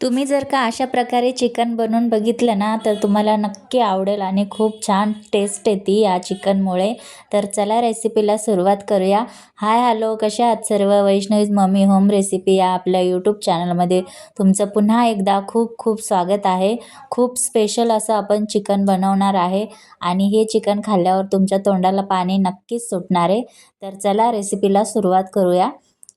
तुम्ही जर का अशा प्रकारे चिकन बनवून बघितलं ना, तर तुम्हाला नक्की आवडेल आणि खूप छान टेस्ट येते या चिकनमुळे. तर चला रेसिपीला सुरुवात करूया. हाय हॅलो, कसे आहात सर्व? वैष्णवीज मम्मी होम रेसिपी या आपल्या यूट्यूब चॅनलमध्ये तुमचं पुन्हा एकदा खूप खूप स्वागत आहे. खूप स्पेशल असं आपण चिकन बनवणार आहे आणि हे चिकन खाल्ल्यावर तुमच्या तोंडाला पाणी नक्कीच सुटणार आहे. तर चला रेसिपीला सुरुवात करूया.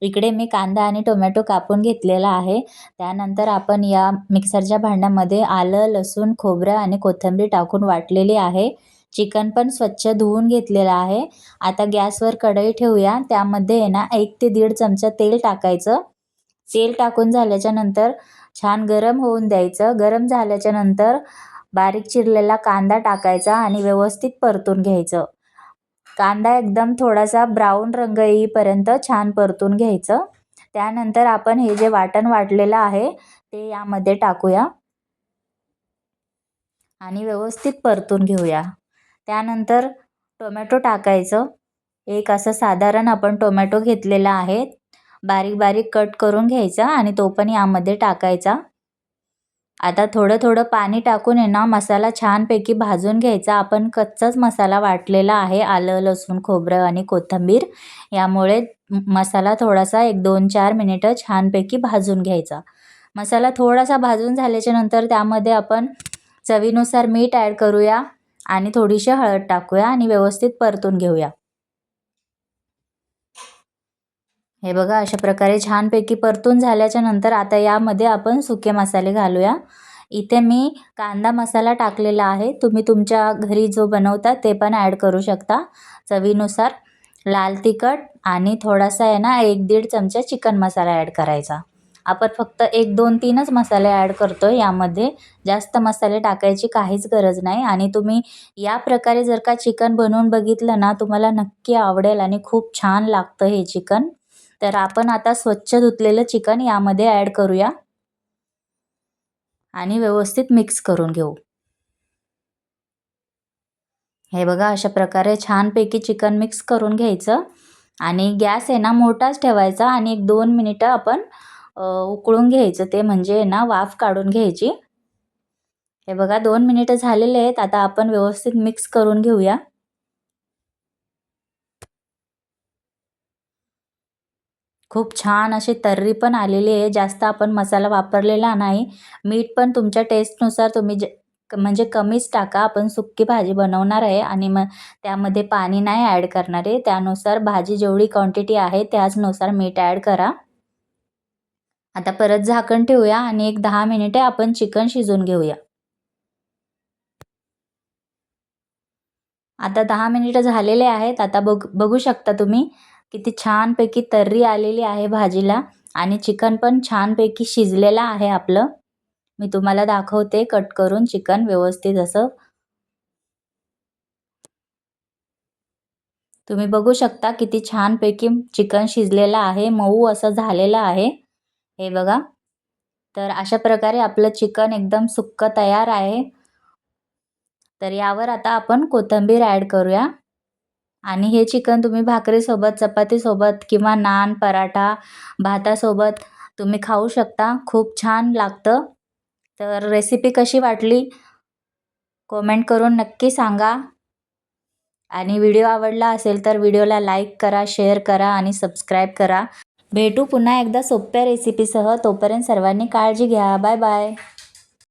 इकडे मी कांदा आणि टोमॅटो कापून घेतलेला आहे. त्यानंतर आपण या मिक्सरच्या भांड्यामध्ये आलं, लसूण, खोबरं आणि कोथिंबीर टाकून वाटलेली आहे. चिकन पण स्वच्छ धुवून घेतलेलं आहे. आता गॅसवर कढई ठेवूया. त्यामध्ये आहे ना 1 ते 1.5 चमचा तेल टाकायचं. तेल टाकून झाल्याच्या नंतर छान गरम होऊन द्यायचं. गरम झाल्याच्या नंतर बारीक चिरलेला कांदा टाकायचा आणि व्यवस्थित परतून घ्यायचं. कांदा एकदम थोडासा ब्राऊन रंग येईपर्यंत छान परतून घ्यायचं. त्यानंतर आपण हे जे वाटण वाटलेलं आहे ते यामध्ये टाकूया आणि व्यवस्थित परतून घेऊया. त्यानंतर टोमॅटो टाकायचं. एक असं साधारण आपण टोमॅटो घेतलेला आहे. बारीक बारीक कट करून घ्यायचा आणि तो पण यामध्ये टाकायचा. आता थोडं थोडं पाणी टाकून आहे ना मसाला छानपैकी भाजून घ्यायचा. आपण कच्चाच मसाला वाटलेला आहे. आलं, लसूण, खोबरं आणि कोथिंबीर यामुळे मसाला थोडासा 1-2-4 मिनिटं छानपैकी भाजून घ्यायचा. मसाला थोडासा भाजून झाल्याच्या नंतर त्यामध्ये आपण चवीनुसार मीठ ॲड करूया आणि थोडीशी हळद टाकूया आणि व्यवस्थित परतून घेऊया. हे बघा अशा प्रकारे छानपैकी परतून झाल्याच्या नंतर आता यामध्ये आपण सुके मसाले घालूया. इथे मी कांदा मसाला टाकलेला आहे. तुम्ही तुमच्या घरी जो बनवता ते पण ॲड करू शकता चवीनुसार. लाल तिखट आणि थोडासा आहे ना 1-1.5 चमचा चिकन मसाला ॲड करायचा. आपण फक्त 1, 2, 3च मसाले ॲड करतोय यामध्ये. जास्त मसाले टाकायची काहीच गरज नाही आणि तुम्ही या प्रकारे जर का चिकन बनवून बघितलं ना, तुम्हाला नक्की आवडेल आणि खूप छान लागतं हे चिकन. तर आपण आता स्वच्छ धुतलेलं चिकन यामध्ये ॲड करूया आणि व्यवस्थित मिक्स करून घेऊ. हे बघा अशा प्रकारे छानपैकी चिकन मिक्स करून घ्यायचं आणि गॅस आहे ना मोठाच ठेवायचा आणि 1-2 मिनिटं आपण उकळून घ्यायचं. ते म्हणजे ना वाफ काढून घ्यायची. हे बघा 2 मिनिटं झालेले आहेत. आता आपण व्यवस्थित मिक्स करून घेऊया. खूप छान अशी तर्री पण आलेली आहे. जास्त आपण मसाला वापरलेला नाही. मीठ पण तुमच्या टेस्टनुसार तुम्ही म्हणजे कमीच टाका. आपण सुक्की भाजी बनवणार आहे आणि मग त्यामध्ये पाणी नाही ॲड करणार आहे. त्यानुसार भाजी जेवढी क्वांटिटी आहे त्याचनुसार मीठ ॲड करा. आता परत झाकण ठेवूया आणि एक 10 मिनिटे आपण चिकन शिजवून घेऊया. आता 10 मिनिटं झालेले आहेत. आता बघू शकता तुम्ही किती छानपैकी तर्री आलेली आहे भाजीला आणि चिकन पण छानपैकी शिजलेलं आहे आपलं. मी तुम्हाला दाखवते कट करून चिकन व्यवस्थित असं. तुम्ही बघू शकता किती छानपैकी चिकन शिजलेलं आहे, मऊ असं झालेलं आहे. हे बघा. तर अशा प्रकारे आपलं चिकन एकदम सुक्कं तयार आहे. तर यावर आता आपण कोथिंबीर ॲड करूया आणि हे चिकन तुम्ही भाकरीसोबत, चपातीसोबत किंवा नान, पराठा, भातासोबत तुम्ही खाऊ शकता. खूप छान लागतं. तर रेसिपी कशी वाटली कमेंट करून नक्की सांगा आणि व्हिडिओ आवडला असेल तर व्हिडिओला लाईक करा, शेअर करा आणि सबस्क्राईब करा. भेटू पुन्हा एकदा सोप्या रेसिपीसह. तोपर्यंत सर्वांनी काळजी घ्या. Bye bye.